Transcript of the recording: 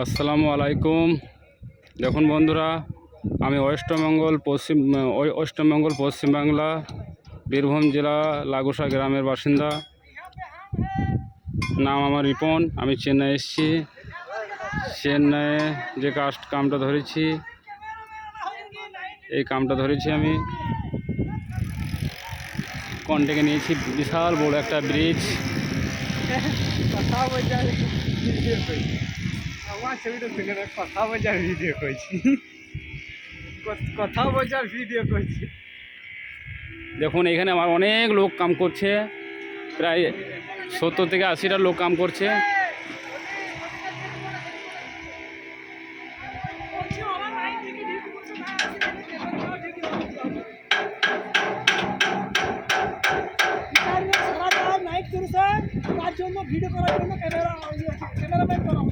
আসসালামু আলাইকুম। দেখুন বন্ধুরা, আমি ওয়েস্টবেঙ্গল পশ্চিমবাংলা বীরভূম জেলা লাগুসা গ্রামের বাসিন্দা। নাম আমার রিপন। আমি চেন্নাই এসেছি। চেন্নাইয়ে যে কামটা ধরেছি, এই কামটা ধরেছি আমি কন্টেকে নিয়েছি। বিশাল বড় একটা ব্রিজ। দেখুন, এখানে আমার অনেক লোক কাম করছে, প্রায় 70 থেকে 80টা লোক কাম করছে। তার জন্য ভিডিও করার জন্য ক্যামেরাম্যান করা